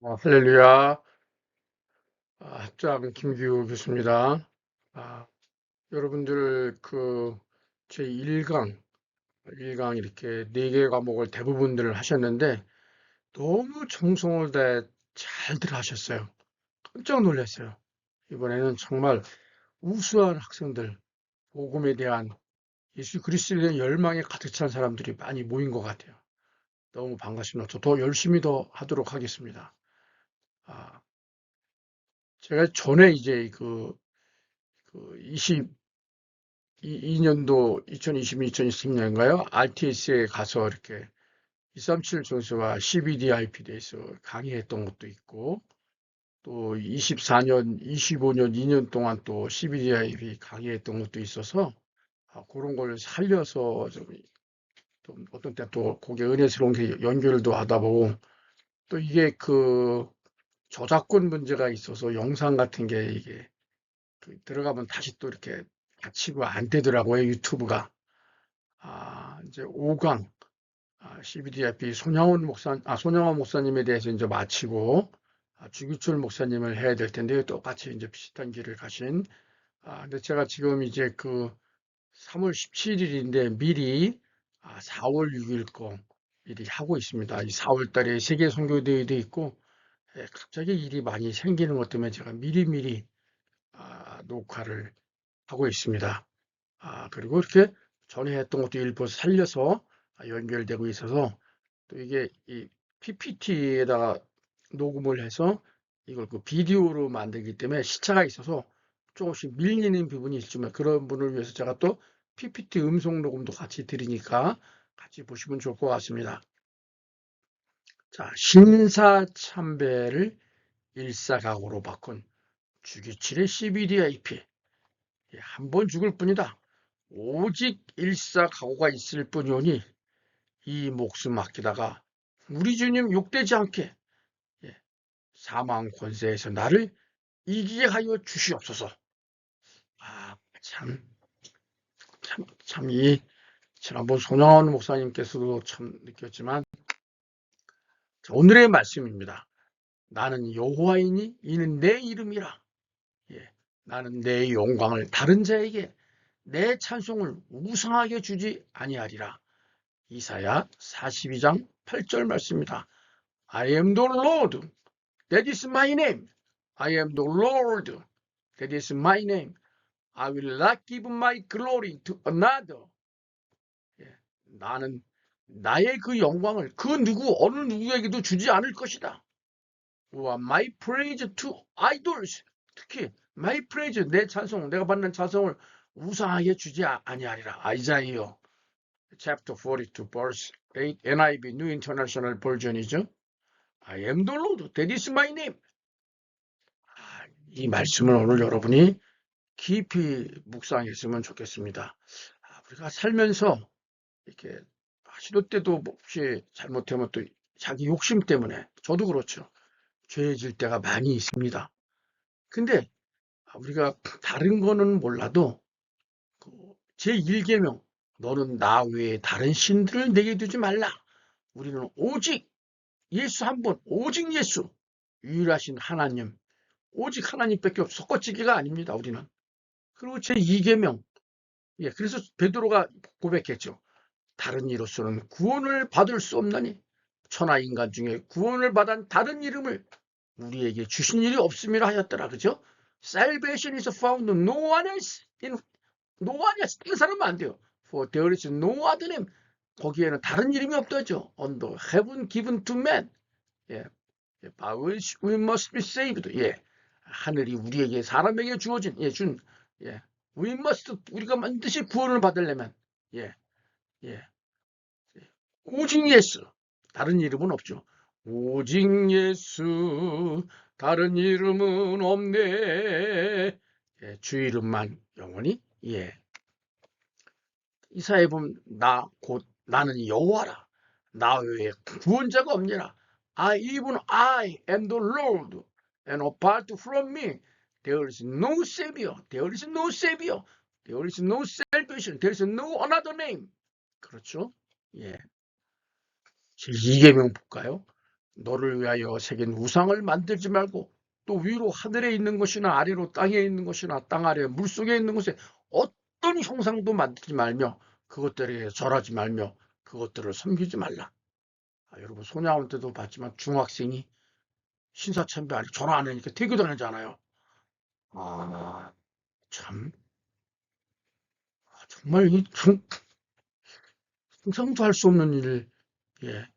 할렐루야. 학장 김기우 교수입니다. 여러분들 제 1강 이렇게 4개 과목을 대부분들 하셨는데 너무 정성을 다해 잘들 하셨어요. 깜짝 놀랐어요. 이번에는 정말 우수한 학생들, 복음에 대한 예수 그리스도에 대한 열망에 가득 찬 사람들이 많이 모인 것 같아요. 너무 반갑습니다. 저 더 열심히 더 하도록 하겠습니다. 아, 제가 전에 이제 2년도 2022, 2023년인가요? RTS에 가서 이렇게 237 전서와 CBDIP에 대해서 강의했던 것도 있고, 또 24년, 25년, 2년 동안 또 CBDIP 강의했던 것도 있어서, 그런 걸 살려서 좀 어떤 때 또 그게 은혜스러운 게 연결도 하다 보고, 또 이게 저작권 문제가 있어서 영상 같은 게 이게 들어가면 다시 또 이렇게 닫히고 안 되더라고요, 유튜브가. 이제 5강 CBDIP 손양원 목사님에 대해서 이제 마치고 주기철 목사님을 해야 될 텐데요. 똑같이 이제 비슷한 길을 가신. 근데 제가 지금 이제 3월 17일인데 미리 4월 6일 거 미리 하고 있습니다. 이 4월 달에 세계 선교대회도 있고 갑자기 일이 많이 생기는 것 때문에 제가 미리미리 녹화를 하고 있습니다. 그리고 이렇게 전에 했던 것도 일부 살려서 연결되고 있어서 또 이게 이 PPT에다가 녹음을 해서 이걸 비디오로 만들기 때문에 시차가 있어서 조금씩 밀리는 부분이 있지만 그런 분을 위해서 제가 또 PPT 음성 녹음도 같이 드리니까 같이 보시면 좋을 것 같습니다. 자, 신사참배를 일사각오로 바꾼 주기철의 CBDIP. 한 번 죽을 뿐이다. 오직 일사각오가 있을 뿐이오니 이 목숨 아끼다가 우리 주님 욕되지 않게 사망 권세에서 나를 이기게 하여 주시옵소서. 아, 참, 이 지난번 손영원 목사님께서도 참 느꼈지만 오늘의 말씀입니다. 나는 여호와이니 이는 내 이름이라. 나는 내 영광을 다른 자에게 내 찬송을 우상하게 주지 아니하리라. 이사야 42장 8절 말씀입니다. I am the Lord. That is my name. I am the Lord. That is my name. I will not give my glory to another. 나는 나의 그 영광을 어느 누구에게도 주지 않을 것이다. My praise to idols. 특히 my praise, 내 찬송, 내가 받는 찬송을 우상하게 주지 아니하리라. 아이자이어 chapter 42 verse 8 NIV New International Version이죠. I am the Lord. That is my name. 이 말씀을 오늘 여러분이 깊이 묵상했으면 좋겠습니다. 우리가 살면서 이렇게 시도 때도 혹시 잘못하면 또 자기 욕심 때문에 저도 그렇죠. 죄질 때가 많이 있습니다. 근데 우리가 다른 거는 몰라도 제1계명 너는 나 외에 다른 신들을 내게 두지 말라. 우리는 오직 예수 한 분, 오직 예수, 유일하신 하나님, 오직 하나님밖에 섞어지기가 아닙니다. 우리는. 그리고 제2계명, 그래서 베드로가 고백했죠. 다른 이로서는 구원을 받을 수 없나니 천하 인간 중에 구원을 받은 다른 이름을 우리에게 주신 일이 없음이라 하였더라. 그죠? Salvation is found no one else. no one else. 다른 사람은 안 돼요. For there is no other name. 거기에는 다른 이름이 없다죠. Under heaven given to man. By which we must be saved. 하늘이 우리에게 사람에게 주어진 we must 우리가 반드시 구원을 받으려면 오직 예수 다른 이름은 없죠. 오직 예수 다른 이름은 없네. 주 이름만 영원히 이사야 보면 나는 여호와라. 나 외에 구원자가 없느니라. Even I am the Lord, and apart from me, there is no savior. There is no savior. There is no salvation. There is no another name. 그렇죠? 제2계명 볼까요? 너를 위하여 새긴 우상을 만들지 말고 또 위로 하늘에 있는 것이나 아래로 땅에 있는 것이나 땅 아래 물속에 있는 것에 어떤 형상도 만들지 말며 그것들에 절하지 말며 그것들을 섬기지 말라. 여러분 소냐원 때도 봤지만 중학생이 신사참배 아니 전화 안 하니까 태교당하잖아요. 참 정말 상상도 할 수 없는 일을 예,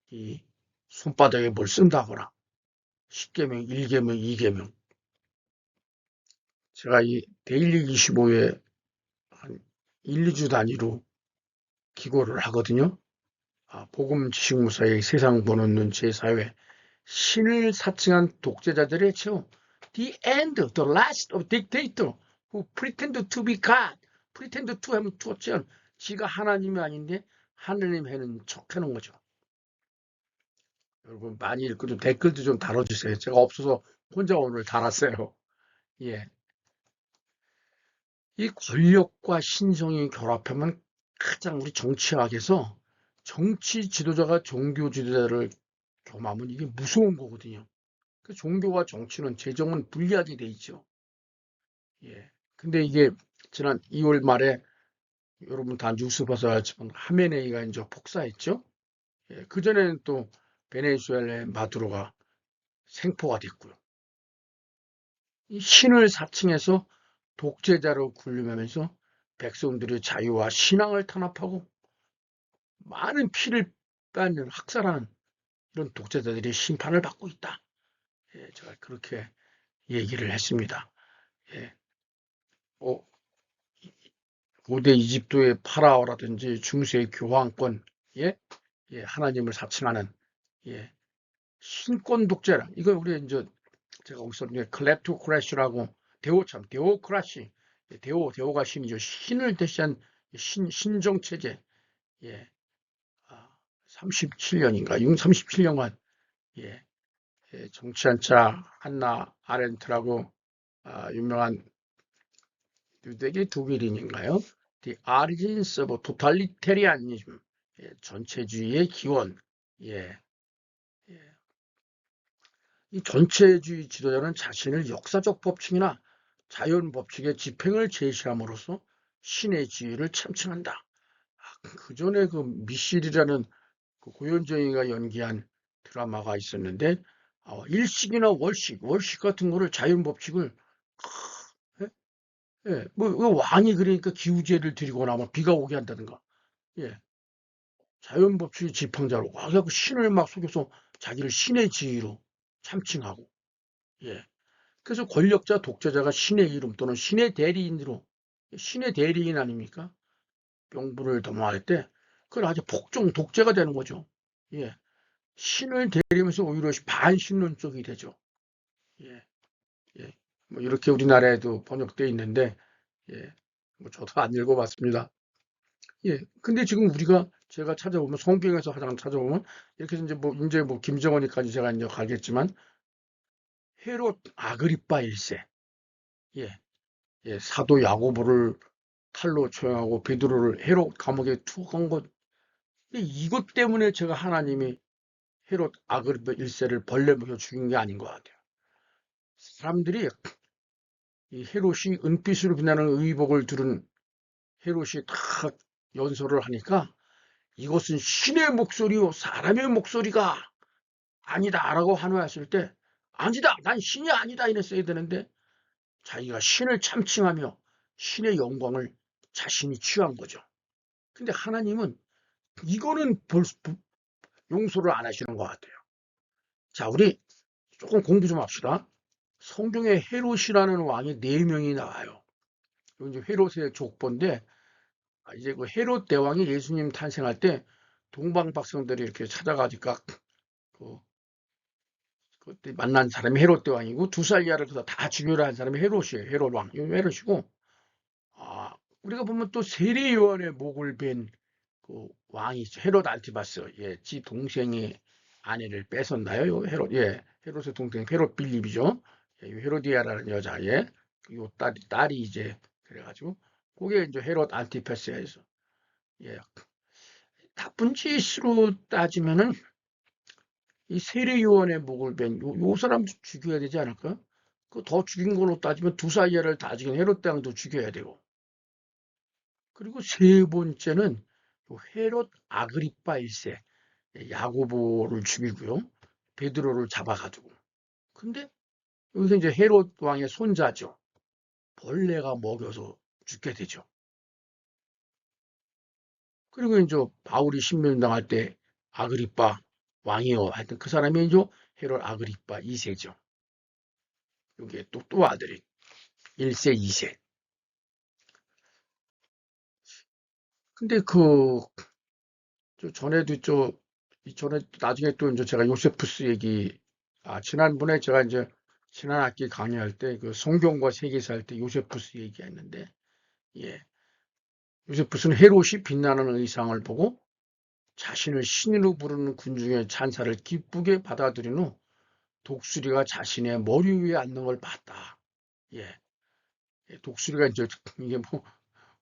이 손바닥에 뭘 쓴다거나 10계명, 1계명, 2계명 제가 이 데일리 25에 한 1, 2주 단위로 기고를 하거든요. 복음 지식무사의 세상 보는 눈 제4회 신을 사칭한 독재자들의 최후 The end, the last of dictator who pretend to be God. pretend to 하면 투어치는 지가 하나님이 아닌데 하나님 해는 척하는 거죠. 여러분 많이 읽고 좀 댓글도 좀 달아주세요. 제가 없어서 혼자 오늘 달았어요. 예, 이 권력과 신성이 결합하면 가장 우리 정치학에서 정치 지도자가 종교 지도자를 겸하면 이게 무서운 거거든요. 그 종교와 정치는 재정은 분리하게 돼 있죠. 예. 근데 이게 지난 2월 말에 여러분 다 뉴스 봐서 알지만 하메네이가 이제 폭사했죠. 예. 그전에는 또 베네수엘라의 마두로가 생포가 됐고요. 이 신을 사칭해서 독재자로 군림하면서 백성들의 자유와 신앙을 탄압하고 많은 피를 뺏는 학살하는 이런 독재자들이 심판을 받고 있다. 예, 제가 그렇게 얘기를 했습니다. 예, 고대 이집트의 파라오라든지 중세 교황권, 예, 예, 하나님을 사칭하는 예, 신권 독재라. 이거 우리 이제 제가 거기서 이제 클랩토크라시라고 데오크라시, 데오가 신이죠. 신을 대시한 신정 체제. 예, 37년인가, 37년간 예, 정치한자 한나 아렌트라고 유명한 유대계 독일인인가요? The Origins of Totalitarianism, 전체주의의 기원. 예, 예. 이 전체주의 지도자는 자신을 역사적 법칙이나 자연 법칙의 집행을 제시함으로써 신의 지위를 참칭한다. 그 전에 그 미실이라는 그 고현정이가 연기한 드라마가 있었는데 일식이나 월식 같은 거를 자연 법칙을 예, 뭐 왕이 그러니까 기우제를 드리거나 뭐 비가 오게 한다든가 예, 자연 법칙의 지팡자로 와갖고 신을 막 속여서 자기를 신의 지위로 참칭하고 예, 그래서 권력자 독재자가 신의 이름 또는 신의 대리인으로 신의 대리인 아닙니까? 명부를 도모할 때 그걸 아주 복종 독재가 되는 거죠. 예, 신을 대리면서 오히려 반신론적이 되죠. 예, 예. 뭐 이렇게 우리나라에도 번역되어 있는데 예, 뭐 저도 안 읽어봤습니다. 예, 근데 지금 우리가 제가 찾아보면 성경에서 가장 찾아보면 이렇게 해서 이제 뭐 김정은이까지 제가 이제 가겠지만 헤롯 아그리파 1세, 예, 예, 사도 야고보를 칼로 처형하고 베드로를 헤롯 감옥에 투옥한 것, 이것 때문에 제가 하나님이 헤롯 아그리파 1세를 벌레 먹여 죽인 게 아닌 것 같아요. 사람들이 이 헤롯이 은빛으로 빛나는 의복을 두른 헤롯이 딱 연설을 하니까 이것은 신의 목소리요 사람의 목소리가 아니다라고 한화했을 때 아니다 난 신이 아니다 이랬어야 되는데 자기가 신을 참칭하며 신의 영광을 자신이 취한 거죠. 근데 하나님은 이거는 용서를 안 하시는 것 같아요. 자, 우리 조금 공부 좀 합시다. 성경에 헤롯이라는 왕이 4명이 나와요. 이제 헤롯의 족보인데 이제 그 헤롯 대왕이 예수님 탄생할 때 동방 백성들이 이렇게 찾아가니까 그 그때 만난 사람이 헤롯 대왕이고 2살 이하를 다 죽여라 한 사람이 헤롯이에요. 헤롯 왕. 이 헤롯이고 우리가 보면 또 세례 요한의 목을 벤 그 왕이 있죠. 헤롯 안티바스. 예, 지 동생의 아내를 뺏었나요? 요 헤롯. 예, 헤롯의 동생 헤롯 빌립이죠. 예, 헤로디아라는 여자. 예, 요 딸이 이제 그래가지고 그게 이제 헤롯 안티파스에서 예, 나쁜 짓으로 따지면은 이 세례요한의 목을 요 사람 죽여야 되지 않을까? 그 더 죽인 걸로 따지면 두사이아를 다 죽인 헤롯 대왕도 죽여야 되고. 그리고 세 번째는 요 헤롯 아그리파 1세 야고보를 죽이고요. 베드로를 잡아가지고. 근데 여기서 이제 헤롯 왕의 손자죠. 벌레가 먹여서 죽게 되죠. 그리고 이제 바울이 신문당할 때 아그리파 왕이요. 하여튼 그 사람이 이제 헤롯 아그리파 2세죠. 이게 또 아들이 1세, 2세. 근데 전에도 전에 나중에 또 이제 제가 요세푸스 얘기, 지난번에 제가 이제 지난 학기 강의할 때 그 성경과 세계사 할 때 요세푸스 얘기했는데, 예. 요세푸스는 헤롯이 빛나는 의상을 보고 자신을 신으로 부르는 군중의 찬사를 기쁘게 받아들인 후 독수리가 자신의 머리 위에 앉는 걸 봤다. 예. 독수리가 이제 이게 뭐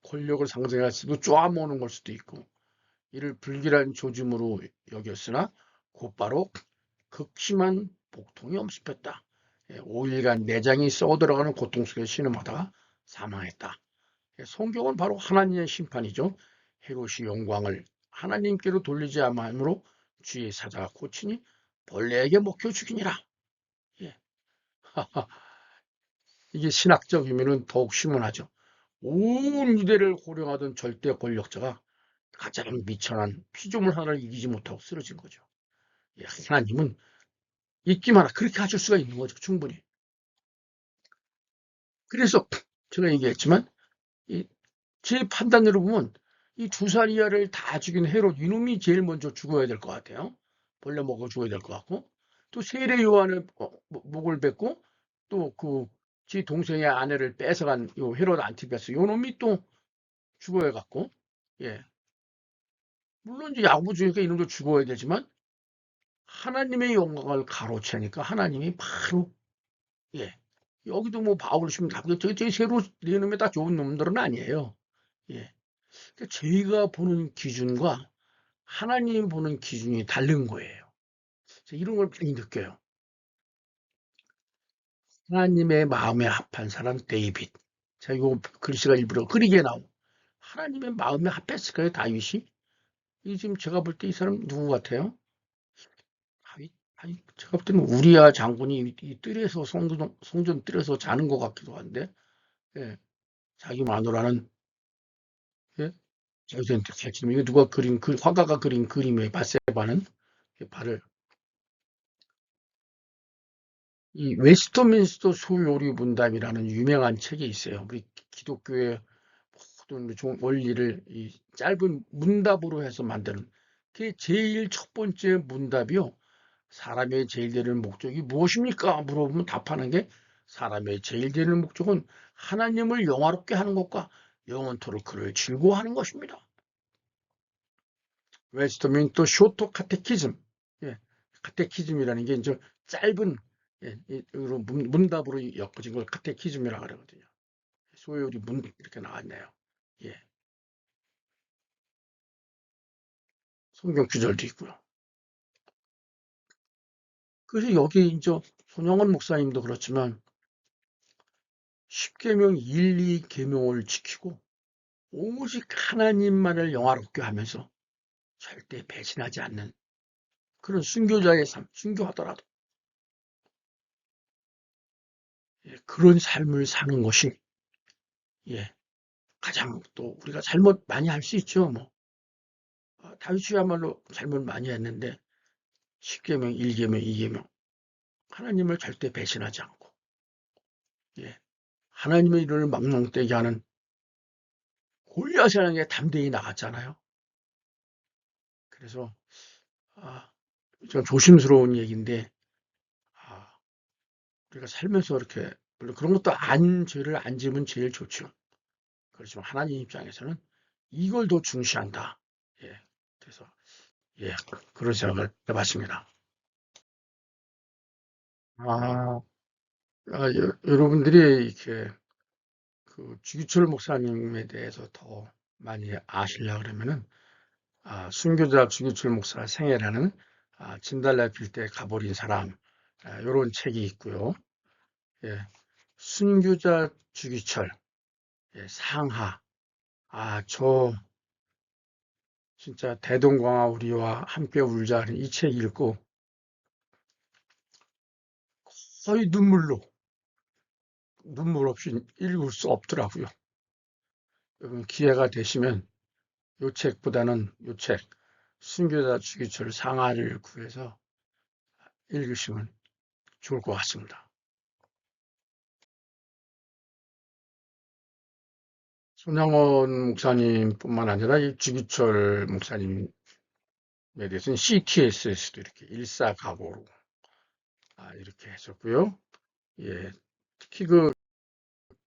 권력을 상징할 수도 쪼아모는 걸 수도 있고, 이를 불길한 조짐으로 여겼으나 곧바로 극심한 복통이 엄습했다. 5일간 내장이 썩어들어가는 고통 속에 신음하다가 사망했다. 성경은 바로 하나님의 심판이죠. 헤롯이 영광을 하나님께로 돌리지 않으므로 주의 사자가 고치니 벌레에게 먹혀 죽이니라. 예. 이게 신학적 의미는 더욱 심오하죠. 온 유대를 호령하던 절대 권력자가 가장 미천한 피조물 하나를 이기지 못하고 쓰러진 거죠. 예, 하나님은 있기만 하라. 그렇게 하실 수가 있는 거죠. 충분히. 그래서 제가 얘기했지만 제 판단으로 보면 이 두 살 이하를 다 죽인 헤롯 이놈이 제일 먼저 죽어야 될 것 같아요. 벌레 먹어 죽어야 될 것 같고, 또 세례 요한의 목을 뱉고 또 지 동생의 아내를 뺏어간 요 헤롯 안티파스 요 놈이 또 죽어야 갖고, 예, 물론 이제 야구 중이니까 이놈도 죽어야 되지만 하나님의 영광을 가로채니까 하나님이 바로, 예, 여기도 뭐 바울 시면 다 저기 새로 네 놈이 다 좋은 놈들은 아니에요. 예, 그러니까 저희가 보는 기준과 하나님이 보는 기준이 다른 거예요. 이런 걸 많이 느껴요. 하나님의 마음에 합한 사람 데이빗. 자, 이거 글씨가 일부러 그리게 나오고. 하나님의 마음에 합했을까요, 다윗이? 이 지금 제가 볼 때 이 사람 누구 같아요? 다윗? 아니, 제가 볼 때는 우리야 장군이 이 뜰에서 성전 뜰에서 자는 것 같기도 한데, 예, 자기 마누라는, 예, 지금 이거 누가 그린 화가가 그린 그림에 바세바는 발을 이 웨스트민스터 소요리 문답이라는 유명한 책이 있어요. 우리 기독교의 모든 원리를 이 짧은 문답으로 해서 만드는 그게 제일 첫 번째 문답이요. 사람의 제일 되는 목적이 무엇입니까? 물어보면 답하는 게 사람의 제일 되는 목적은 하나님을 영화롭게 하는 것과 영원토록 그를 즐거워하는 것입니다. 웨스트민스터 쇼트 카테키즘. 예, 카테키즘이라는 게 이제 짧은, 예, 문답으로 엮어진 걸 카테키즘이라고 그러거든요. 소요리 문 이렇게 나왔네요. 예, 성경 구절도 있고요. 그래서 여기 이제 손영원 목사님도 그렇지만 10계명 1, 2계명을 지키고 오직 하나님만을 영화롭게 하면서 절대 배신하지 않는 그런 순교자의 삶, 순교하더라도, 예, 그런 삶을 사는 것이, 예, 가장 또 우리가 잘못 많이 할 수 있죠. 뭐 다윗이야말로 잘못 많이 했는데 10계명, 1계명, 2계명 하나님을 절대 배신하지 않고, 예, 하나님의 이름을 망령되게 하는 골리앗이라는 게 담대히 나갔잖아요. 그래서 좀 조심스러운 얘기인데, 아, 우리가 살면서 이렇게 물론 그런 것도 죄를 안 지면 제일 좋죠. 그렇지만 하나님 입장에서는 이걸 더 중시한다. 예, 그래서 예, 그런 생각을 해봤습니다. 아, 여러분들이 이렇게 주기철 목사님에 대해서 더 많이 아시려고 그러면은 순교자 주기철 목사 생애라는 진달래 필 때 가버린 사람, 요런 책이 있고요. 예, 순교자 주기철, 상하. 저 진짜 대동강화 우리와 함께 울자는 이 책 읽고 거의 눈물 없이 읽을 수 없더라고요. 여러분 기회가 되시면 요 책보다는 요 책, 순교자 주기철 상하를 구해서 읽으시면 좋을 것 같습니다. 손양원 목사님뿐만 아니라 이 주기철 목사님에 대해서는 CTS에서도 이렇게 일사각오로 이렇게 했었고요. 예, 특히 그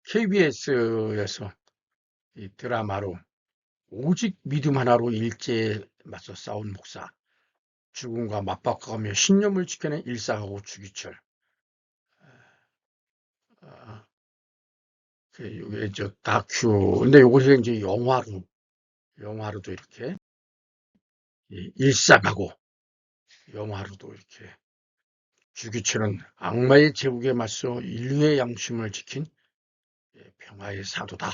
KBS에서 이 드라마로 오직 믿음 하나로 일제에 맞서 싸운 목사, 죽음과 맞바꿔가며 신념을 지켜낸 일사각오 주기철. 아, 요게 저 다큐. 근데 요것이 이제 영화로도 이렇게 일사각오 영화로도 이렇게 주기철은 악마의 제국에 맞서 인류의 양심을 지킨 평화의 사도다.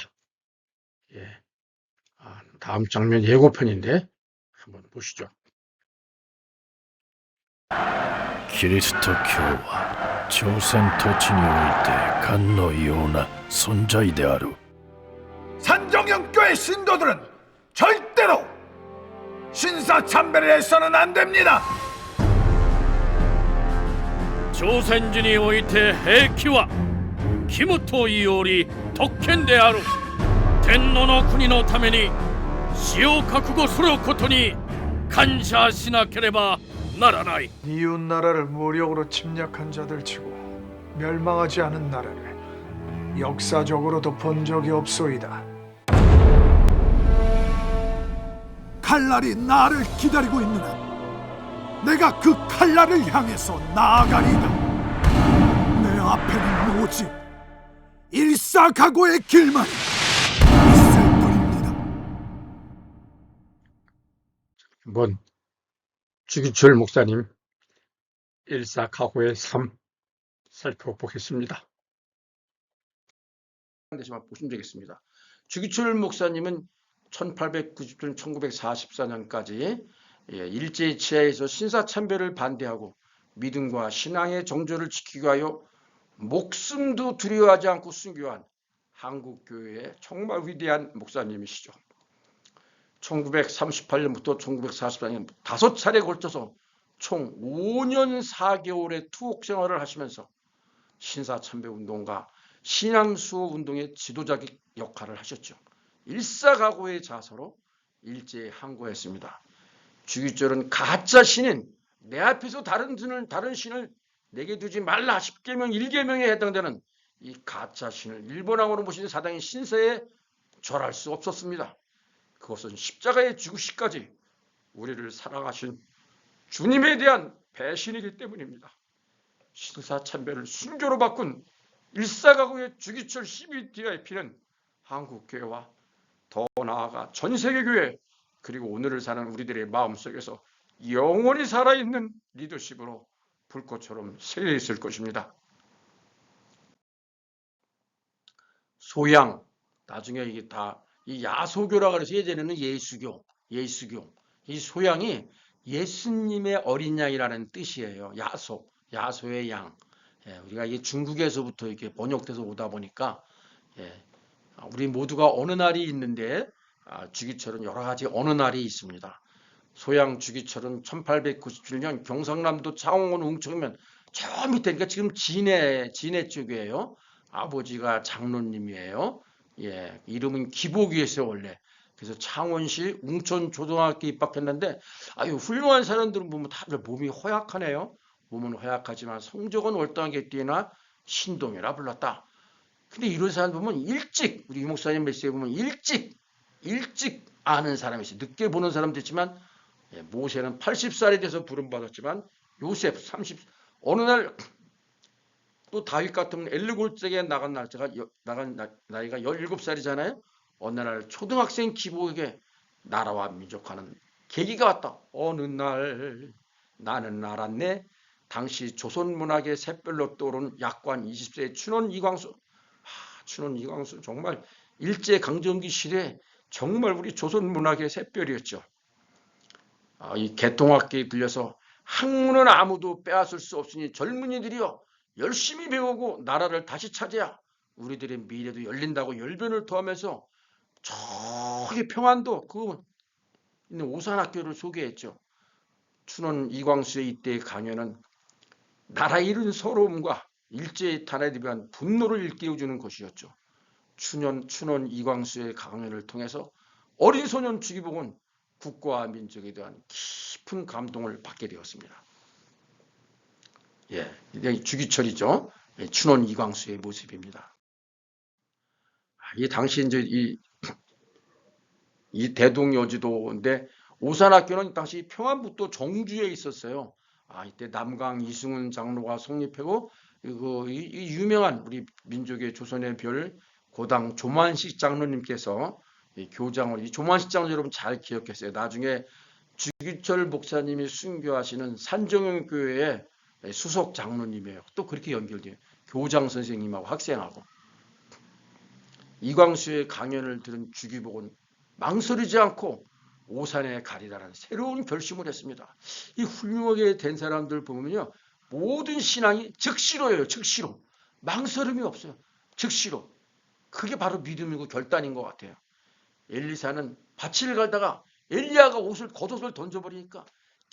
예, 다음 장면 예고편인데 한번 보시죠. キリスト教は朝鮮土地において神のような存在である。 산정형교회 신도들은 절대로 신사참배를 해서는 안 됩니다. 朝鮮人において兵器は義務というより特権である。天皇の国のために死を覚悟することに感謝しなければならない。 이웃 나라를 무력으로 침략한 자들 치고 멸망하지 않은 나라를 역사적으로도 본 적이 없소이다. 칼날이 나를 기다리고 있느냐? 내가 그 칼날을 향해서 나아가리다. 내 앞에는 오직 일사각오의 길만 있을 뿐입니다. 한번 주기철 목사님 일사각오의 삶 살펴보겠습니다. 데서만 보시면 되겠습니다. 주기철 목사님은 1890년 1944년까지 일제의 치하에서 신사참배를 반대하고 믿음과 신앙의 정조를 지키기 위하여 목숨도 두려워하지 않고 순교한 한국교회의 정말 위대한 목사님이시죠. 1938년부터 1944년 5차례에 걸쳐서 총 5년 4개월의 투옥 생활을 하시면서 신사참배 운동과 신앙수호 운동의 지도자 역할을 하셨죠. 일사각오의 자서로 일제에 항거했습니다. 주기철은 가짜 신인, 내 앞에서 다른 신을 내게 두지 말라 10계명 1계명에 해당되는 이 가짜 신을 일본왕으로 모신 사당인 신세에 절할 수 없었습니다. 그것은 십자가의 죽으시까지 우리를 사랑하신 주님에 대한 배신이기 때문입니다. 신사참배를 순교로 바꾼 일사각오의 주기철 CBDIP는 한국교회와 더 나아가 전세계교회 그리고 오늘을 사는 우리들의 마음속에서 영원히 살아있는 리더십으로 불꽃처럼 새어있을 것입니다. 소양, 나중에 이게 다 이 야소교라 그래서 예전에는 예수교. 이 소양이 예수님의 어린 양이라는 뜻이에요. 야소의 양. 우리가 이게 중국에서부터 이렇게 번역돼서 오다 보니까 우리 모두가 어느 날이 있는데 주기철은 여러 가지 어느 날이 있습니다. 소양 주기철은 1897년 경상남도 창원 웅청면 저 밑에 그러니까 지금 진해 쪽이에요. 아버지가 장로님이에요. 이름은 기복이었어요 원래. 그래서 창원시 웅천초등학교 입학했는데 훌륭한 사람들은 보면 다들 몸이 허약하네요. 몸은 허약하지만 성적은 월등하게 뛰어나 신동이라 불렀다. 근데 이런 사람 보면 일찍 우리 유 목사님 메시지에 보면 일찍 아는 사람이 있어요. 늦게 보는 사람도 있지만 모세는 80살이 돼서 부름받았지만 요셉 30 어느 날 또 다윗 같은 엘르골짜기에 나간 나이가 17살이잖아요. 어느 날 초등학생 기복에게 나라와 민족하는 계기가 왔다. 어느 날 나는 알았네. 당시 조선문학의 샛별로 떠오른 약관 20세의 춘원 이광수. 춘원 이광수 정말 일제강점기 시대에 정말 우리 조선문학의 샛별이었죠. 이 개통학계에 들려서 학문은 아무도 빼앗을 수 없으니 젊은이들이여 열심히 배우고 나라를 다시 차지하 우리들의 미래도 열린다고 열변을 토하면서 저기 평안도 그 있는 오산학교를 소개했죠. 춘원 이광수의 이때의 강연은 나라 잃은 서러움과 일제의 탄압에 대한 분노를 일깨워주는 것이었죠. 춘원 이광수의 강연을 통해서 어린 소년 주기복은 국가와 민족에 대한 깊은 감동을 받게 되었습니다. 이게 주기철이죠. 춘원 이광수의 모습입니다. 이 당시 이제 이 대동여지도인데 오산학교는 당시 평안북도 정주에 있었어요. 이때 남강 이승훈 장로가 성립하고 이 유명한 우리 민족의 조선의 별 고당 조만식 장로님께서 이 교장을 이 조만식 장로 여러분 잘 기억했어요. 나중에 주기철 목사님이 순교하시는 산정형 교회의 수석 장로님이에요. 또 그렇게 연결돼요. 교장 선생님하고 학생하고. 이광수의 강연을 들은 주기복은 망설이지 않고 오산에 가리라는 새로운 결심을 했습니다. 이 훌륭하게 된 사람들 보면요. 모든 신앙이 즉시로예요. 즉시로. 망설임이 없어요. 즉시로. 그게 바로 믿음이고 결단인 것 같아요. 엘리사는 밭을 갈다가 엘리야가 겉옷을 던져버리니까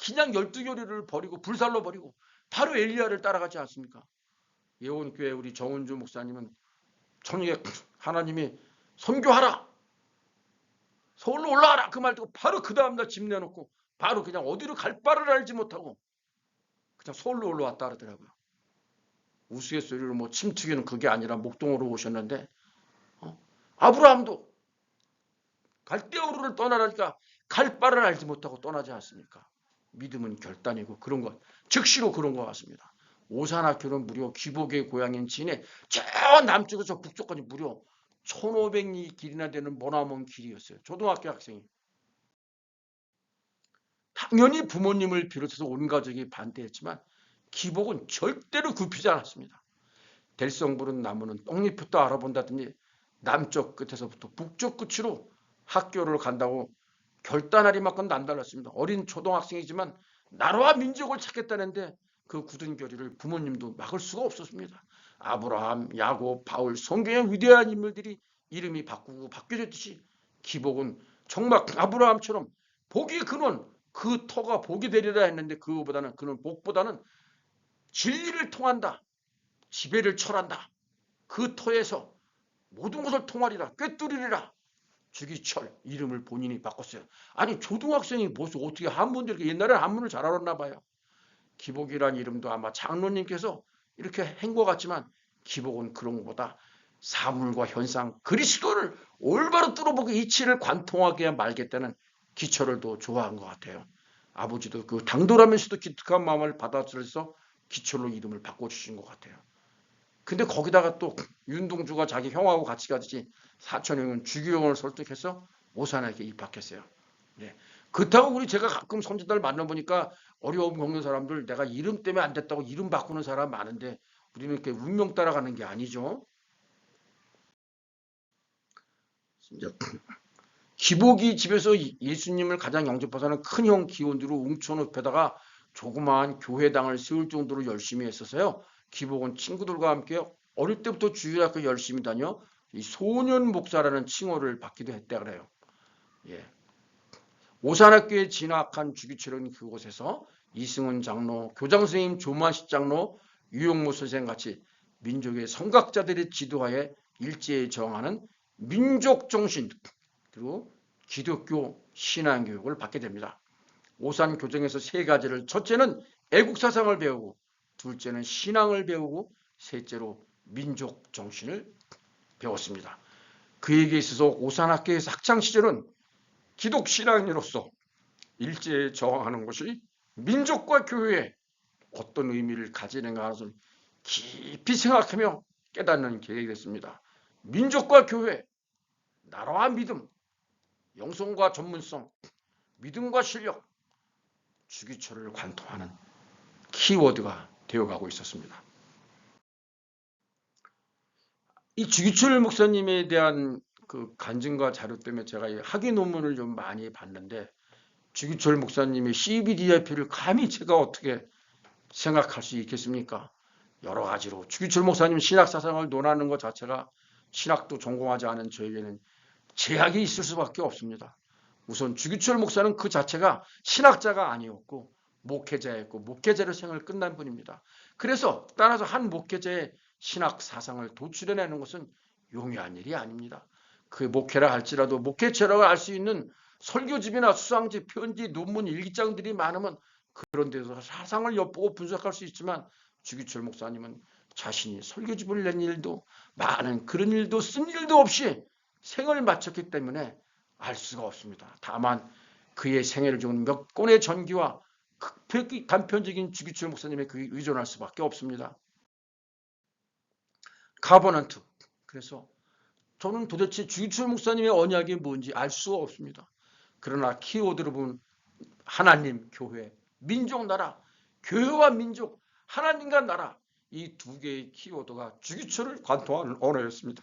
그냥 12교리를 버리고 불살로 버리고 바로 엘리야를 따라가지 않습니까? 예원교회 우리 정은주 목사님은 저녁에 하나님이 선교하라. 서울로 올라가라. 그 말 듣고 바로 그 다음날 집 내놓고 바로 그냥 어디로 갈 바를 알지 못하고 그냥 서울로 올라왔다 그러더라고요. 우스갯소리로 뭐 침투기는 그게 아니라 목동으로 오셨는데 아브라함도 갈대우르를 떠나라니까 갈 바를 알지 못하고 떠나지 않습니까? 믿음은 결단이고 그런 것 즉시로 그런 것 같습니다. 오산학교는 무려 귀복의 고향인 진해 저 남쪽에서 북쪽까지 무려 1500리 길이나 되는 머나먼 길이었어요. 초등학교 학생이. 당연히 부모님을 비롯해서 온 가족이 반대했지만 귀복은 절대로 굽히지 않았습니다. 될성부른 나무는 떡잎부터 알아본다더니 남쪽 끝에서부터 북쪽 끝으로 학교를 간다고 결단할 이만큼 남달랐습니다. 어린 초등학생이지만 나라와 민족을 찾겠다는데 그 굳은 결의를 부모님도 막을 수가 없었습니다. 아브라함, 야곱, 바울, 성경의 위대한 인물들이 이름이 바뀌어졌듯이 귀복은 정말 아브라함처럼 복이 근원, 그 터가 복이 되리라 했는데 그는 복보다는 진리를 통한다. 지배를 철한다. 그 터에서 모든 것을 통하리라. 꿰뚫으리라. 주기철 이름을 본인이 바꿨어요. 아니 초등학생이 무슨 어떻게 한문도 이렇게 옛날에는 한문을 잘 알았나 봐요. 기복이란 이름도 아마 장로님께서 이렇게 한 것 같지만 기복은 그런 것보다 사물과 현상 그리스도를 올바로 뚫어보고 이치를 관통하게 말겠다는 기철을 더 좋아한 것 같아요. 아버지도 그 당돌하면서도 기특한 마음을 받아들여서 기철로 이름을 바꿔주신 것 같아요. 근데 거기다가 또 윤동주가 자기 형하고 같이 가듯이 사촌형은 주기용을 설득해서 오산에게 입학했어요. 네. 그렇다고 우리 제가 가끔 선지자들 만나보니까 어려움 겪는 사람들 내가 이름 때문에 안 됐다고 이름 바꾸는 사람 많은데 우리는 이렇게 운명 따라가는 게 아니죠. 기복이 집에서 예수님을 가장 영접하자는 큰형 기원으로 웅천읍에다가 조그마한 교회당을 세울 정도로 열심히 했었어요. 기복은 친구들과 함께 어릴 때부터 주일학교 열심히 다녀 이 소년 목사라는 칭호를 받기도 했다 그래요. 오산학교에 진학한 주기철은 그곳에서 이승훈 장로, 교장 선생님 조만식 장로, 유용무 선생 같이 민족의 선각자들의 지도하에 일제에 저항하는 민족 정신 그리고 기독교 신앙교육을 받게 됩니다. 오산 교정에서 세 가지를 첫째는 애국사상을 배우고 둘째는 신앙을 배우고 셋째로 민족 정신을 배웠습니다. 그에게 있어서 오산학교에서 학창시절은 기독신앙인으로서 일제에 저항하는 것이 민족과 교회에 어떤 의미를 가지는가 하는 것을 깊이 생각하며 깨닫는 계획이 됐습니다. 민족과 교회, 나라와 믿음, 영성과 전문성, 믿음과 실력, 주기철을 관통하는 키워드가 되어가고 있었습니다. 이 주기철 목사님에 대한 그 간증과 자료 때문에 제가 이 학위 논문을 좀 많이 봤는데, 주기철 목사님의 CBDIP를 감히 제가 어떻게 생각할 수 있겠습니까? 여러 가지로 주기철 목사님 신학 사상을 논하는 것 자체가 신학도 전공하지 않은 저에게는 제약이 있을 수밖에 없습니다. 우선 주기철 목사는 그 자체가 신학자가 아니었고 목회자였고 목회자로 생을 끝난 분입니다. 그래서 따라서 한 목회자의 신학 사상을 도출해내는 것은 용이한 일이 아닙니다. 그 목회라 할지라도 목회자라고 알 수 있는 설교집이나 수상집, 편지, 논문, 일기장들이 많으면 그런 데서 사상을 엿보고 분석할 수 있지만, 주기철 목사님은 자신이 설교집을 낸 일도 많은 그런 일도 쓴 일도 없이 생을 마쳤기 때문에 알 수가 없습니다. 다만 그의 생애를 적은 몇 권의 전기와 단편적인 주기철 목사님의 그에 의존할 수밖에 없습니다. 가버넌트. 그래서 저는 도대체 주기철 목사님의 언약이 뭔지 알 수가 없습니다. 그러나 키워드로 보면 하나님, 교회, 민족, 나라, 교회와 민족, 하나님과 나라, 이 두 개의 키워드가 주기철을 관통하는 언어였습니다.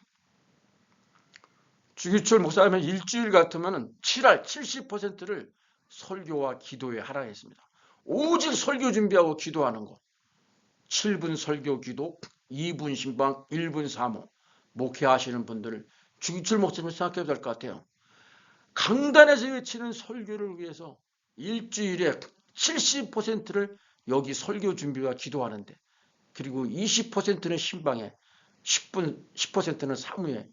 주기철 목사님은 일주일 같으면 7할 70%를 설교와 기도에 하라 했습니다. 오직 설교 준비하고 기도하는 것. 7분 설교 기도, 2분 신방, 1분 사모. 목회하시는 분들을 주기철 목사님을 생각해도 될 것 같아요. 강단에서 외치는 설교를 위해서 일주일에 70%를 여기 설교 준비와 기도하는데, 그리고 20%는 신방에, 10%는 사무에,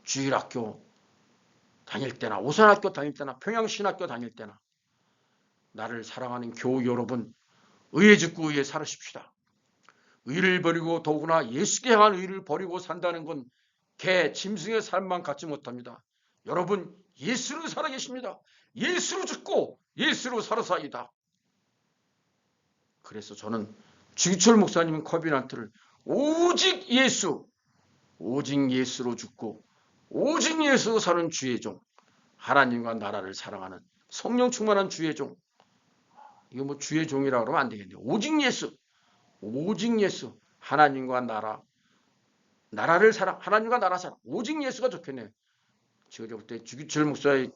주일학교 다닐 때나 오산학교 다닐 때나 평양신학교 다닐 때나, 나를 사랑하는 교우 여러분, 의에 죽고 의에 살으십시다. 의를 버리고, 더구나 예수께 향한 의를 버리고 산다는 건 개, 짐승의 삶만 갖지 못합니다. 여러분, 예수로 살아계십니다. 예수로 죽고 예수로 살아사이다. 그래서 저는 주기철 목사님 커비넌트를 오직 예수, 오직 예수로 죽고 오직 예수로 사는 주의 종, 하나님과 나라를 사랑하는 성령 충만한 주의 종, 이거 뭐 주의 종이라고 그러면 안 되겠네요. 오직 예수, 오직 예수, 하나님과 나라, 나라를 사랑, 하나님과 나라 사랑, 오직 예수가 좋겠네요. 제가 볼 때 주기철 목사의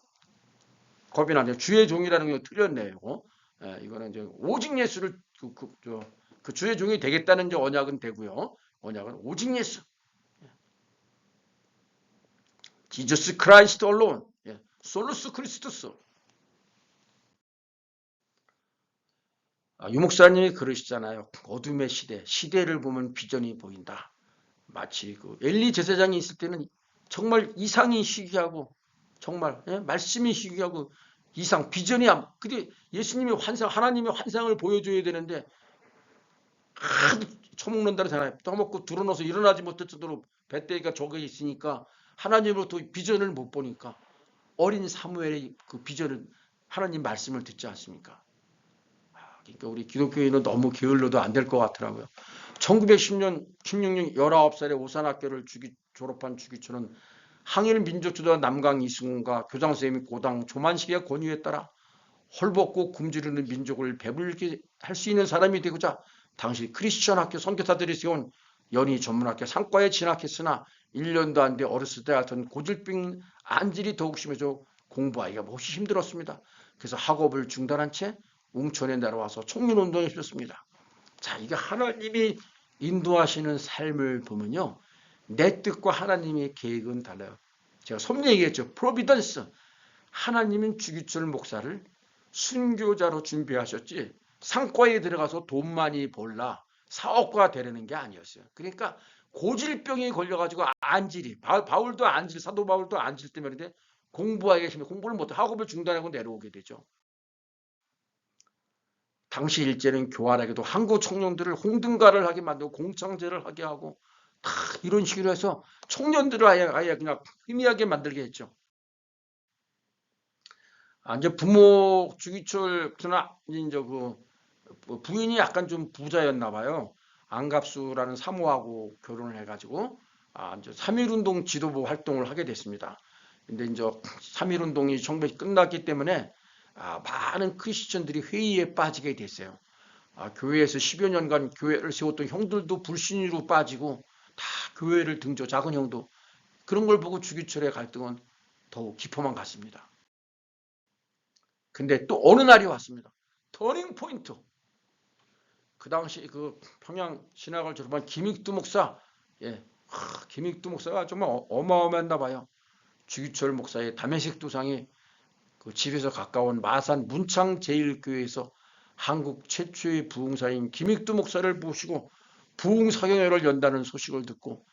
겁이나네요. 주의 종이라는 게 틀렸네요. 이거는 이제 오직 예수를 그 주의 종이 되겠다는 이제 언약은 되고요. 언약은 오직 예수. 지저스 크라이스트 얼론. 솔루스 크리스투스. 유목사님이 그러시잖아요. 어둠의 시대, 시대를 보면 비전이 보인다. 마치 그 엘리 제사장이 있을 때는 정말 이상이 희귀하고, 정말 말씀이 희귀하고 이상, 비전이 근데 예수님이 환상, 하나님의 환상을 보여줘야 되는데 하도 처먹는다는 생각에 떠먹고 들어놓아서 일어나지 못할 정도로 배때기가 적어 있으니까 하나님으로부터 비전을 못 보니까 어린 사무엘의 그 비전을, 하나님 말씀을 듣지 않습니까? 그러니까 우리 기독교인은 너무 게을러도 안 될 것 같더라고요. 1916년 19살에 오산학교를 졸업한 주기철은 항일 민족주도자 남강 이승훈과 교장선생님이 고당 조만식의 권유에 따라 헐벗고 굶주리는 민족을 배불리게 할 수 있는 사람이 되고자 당시 크리스천 학교 선교사들이 세운 연희 전문학교 상과에 진학했으나 1년도 안 돼 어렸을 때 앓던 고질병 안질이 더욱 심해져 공부하기가 몹시 힘들었습니다. 그래서 학업을 중단한 채 웅천에 내려와서 청년운동에 휘었습니다. 자, 이게 하나님이 인도하시는 삶을 보면요, 내 뜻과 하나님의 계획은 달라요. 제가 손님 얘기했죠. 프로비던스. 하나님은 주기철 목사를 순교자로 준비하셨지 상과에 들어가서 돈 많이 벌라 사업가가 되려는 게 아니었어요. 그러니까 고질병이 걸려가지고 안질이, 바울도 안질, 사도 바울도 안질 때문에 공부하기가 힘들어 공부를 못해 학업을 중단하고 내려오게 되죠. 당시 일제는 교활하게도 한국 청년들을 홍등가를 하게 만들고 공창제를 하게 하고 다 이런 식으로 해서 청년들을 아예 그냥 희미하게 만들게 했죠. 이제 부모 주기철 이제 그 부인이 약간 좀 부자였나 봐요. 안갑수라는 사모하고 결혼을 해가지고 이제 3.1운동 지도부 활동을 하게 됐습니다. 근데 이제 3.1운동이 정말 끝났기 때문에 많은 크리스천들이 회의에 빠지게 됐어요. 교회에서 10여 년간 교회를 세웠던 형들도 불신으로 빠지고 다 교회를 등져, 작은 형도. 그런 걸 보고 주기철의 갈등은 더욱 깊어만 갔습니다. 근데 또 어느 날이 왔습니다. 터닝 포인트. 그 당시 그 평양 신학을 졸업한 김익두 목사, 김익두 목사가 정말 어마어마했나 봐요. 주기철 목사의 담에색 도상이 그 집에서 가까운 마산 문창 제1교회에서 한국 최초의 부흥사인 김익두 목사를 모시고 부흥사경회를 연다는 소식을 듣고,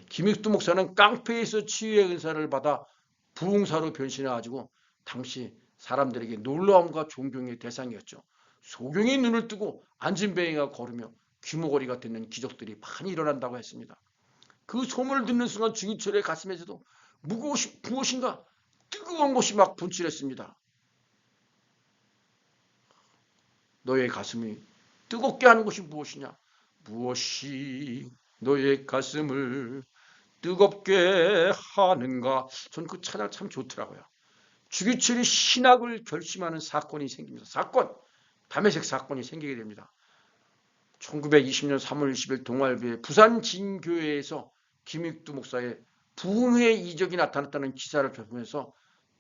김익두 목사는 깡패에서 치유의 은사를 받아 부흥사로 변신해가지고 당시 사람들에게 놀라움과 존경의 대상이었죠. 소경이 눈을 뜨고 안진뱅이가 걸으며 귀머거리가 되는 기적들이 많이 일어난다고 했습니다. 그 소문을 듣는 순간 주기철의 가슴에서도 무엇인가 뜨거운 것이 막 분출했습니다. 너의 가슴이 뜨겁게 하는 것이 무엇이냐? 무엇이 너의 가슴을 뜨겁게 하는가? 저는 그 찬양 참 좋더라고요. 주기철이 신학을 결심하는 사건이 생깁니다. 담에색 사건이 생기게 됩니다. 1920년 3월 20일 동아일보의 부산 진교회에서 김익두 목사의 부흥회 이적이 나타났다는 기사를 접하면서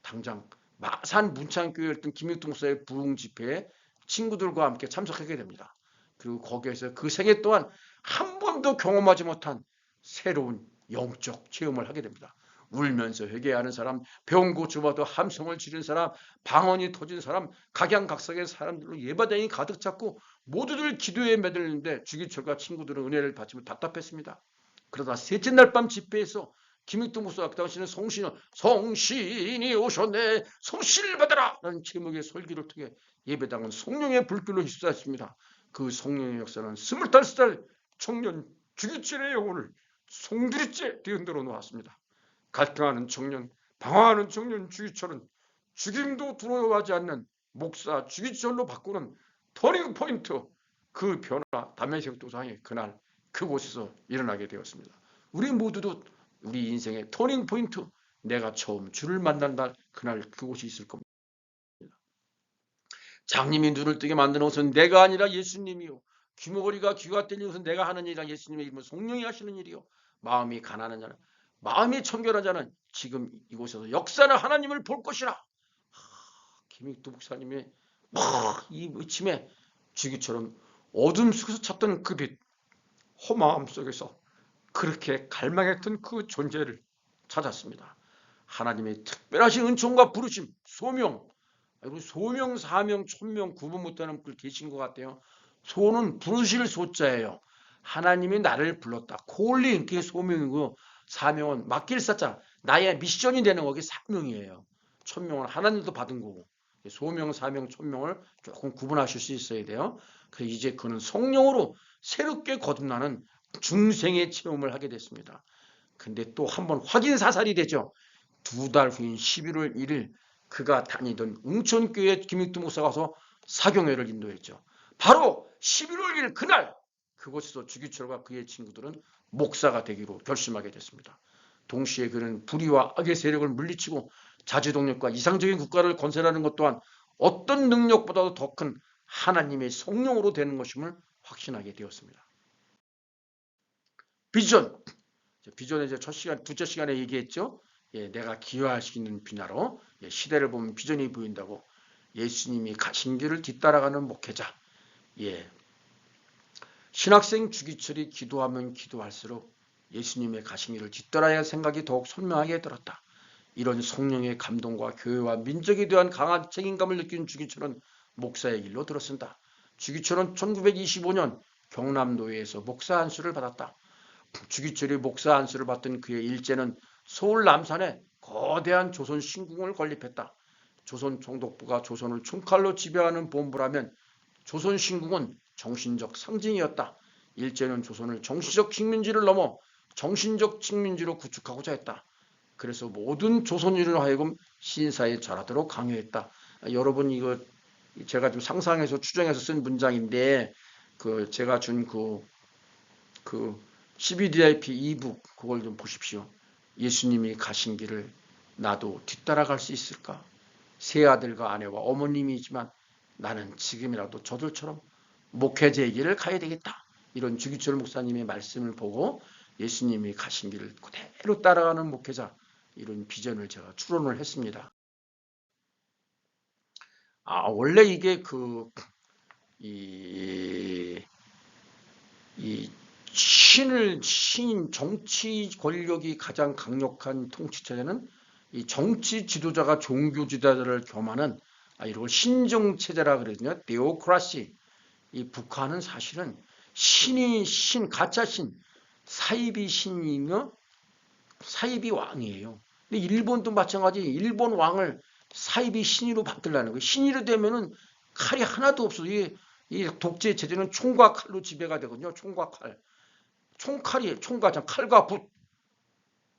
당장 마산 문창교회였던 김익두 목사의 부흥 집회에 친구들과 함께 참석하게 됩니다. 그리고 거기에서 그 생애 동안 한 번도 경험하지 못한 새로운 영적 체험을 하게 됩니다. 울면서 회개하는 사람, 병 고쳐봐도 함성을 지른 사람, 방언이 터진 사람, 각양각색의 사람들로 예배당이 가득 찼고 모두들 기도에 매달리는데 주기철과 친구들은 은혜를 받지못 답답했습니다. 그러다 셋째 날 밤 집회에서 김익두 목사가 그 당시는 성신이 오셨네, 성신을 받아라 라는 제목의 설교를 통해 예배당은 성령의 불길로 휩싸였습니다. 그 성령의 역사는 25살 청년 주기철의 영혼을 송두리째 뒤흔들어 놓았습니다. 갈등하는 청년, 방황하는 청년 주기철은 죽임도 두려워하지 않는 목사 주기철로 바꾸는 터닝 포인트, 그 변화, 담에색 도상이 그날 그곳에서 일어나게 되었습니다. 우리 모두도 우리 인생의 터닝 포인트, 내가 처음 주를 만난 날, 그날 그곳이 있을 겁니다. 장님이 눈을 뜨게 만드는 것은 내가 아니라 예수님이요, 귀머거리가 귀가 뚫리는 것은 내가 하는 일이라 예수님의 이름으로 성령이 하시는 일이요, 마음이 가난한 자는, 마음이 청결한 자는 지금 이곳에서 역사는 하나님을 볼 것이라. 김익두 목사님의 이 의침에 주기처럼 어둠 속에서 찾던 그 빛, 허마함 속에서 그렇게 갈망했던 그 존재를 찾았습니다. 하나님의 특별하신 은총과 부르심, 소명, 소명, 사명, 천명 구분 못하는 분 계신 것 같아요. 소는 부르실 소자예요. 하나님이 나를 불렀다. 콜링, 그게 소명이고, 사명은 맡길 사자, 나의 미션이 되는 거기 사명이에요. 천명은 하나님도 받은 거고, 소명, 사명, 천명을 조금 구분하실 수 있어야 돼요. 그래서 이제 그는 성령으로 새롭게 거듭나는 중생의 체험을 하게 됐습니다. 근데 또 한번 확인 사살이 되죠. 2달 후인 11월 1일 그가 다니던 웅천교회 김익두 목사가 가서 사경회를 인도했죠. 바로 11월 1일 그날 그곳에서 주기철과 그의 친구들은 목사가 되기로 결심하게 됐습니다. 동시에 그는 불의와 악의 세력을 물리치고 자주동력과 이상적인 국가를 건설하는 것 또한 어떤 능력보다도 더 큰 하나님의 성령으로 되는 것임을 확신하게 되었습니다. 비전에 이제 둘째 시간에 얘기했죠. 내가 기여할 수 있는 분야로 시대를 보면 비전이 보인다고. 예수님이 가신 길을 뒤따라가는 목회자. 신학생 주기철이 기도하면 기도할수록 예수님의 가신 길을 뒤따라야 할 생각이 더욱 선명하게 들었다. 이런 성령의 감동과 교회와 민족에 대한 강한 책임감을 느낀 주기철은 목사의 길로 들어선다. 주기철은 1925년 경남도에서 목사 안수를 받았다. 주기철이 목사 안수를 받던 그의 일제는 서울 남산에 거대한 조선 신궁을 건립했다. 조선 총독부가 조선을 총칼로 지배하는 본부라면 조선 신궁은 정신적 상징이었다. 일제는 조선을 정신적 식민지를 넘어 정신적 식민지로 구축하고자 했다. 그래서 모든 조선인을 하여금 신사에 절하도록 강요했다. 여러분 이거 제가 좀 상상해서 추정해서 쓴 문장인데 제가 준 그 CBDIP 이북 그걸 좀 보십시오. 예수님이 가신 길을 나도 뒤따라갈 수 있을까? 세 아들과 아내와 어머님이지만 나는 지금이라도 저들처럼 목회자의 길을 가야 되겠다. 이런 주기철 목사님의 말씀을 보고 예수님이 가신 길을 그대로 따라가는 목회자, 이런 비전을 제가 추론을 했습니다. 원래 이게 이 정치 권력이 가장 강력한 통치체제는 이 정치 지도자가 종교 지도자를 겸하는 이걸 신정체제라 그러거든요. 데오크라시. 이 북한은 사실은 가짜신, 사이비 신이며 사이비 왕이에요. 근데 일본도 마찬가지. 일본 왕을 사이비 신이로 바꾸려는 거예요. 신이로 되면은 칼이 하나도 없어. 이 독재 체제는 총과 칼로 지배가 되거든요. 총과 칼. 칼과 붓.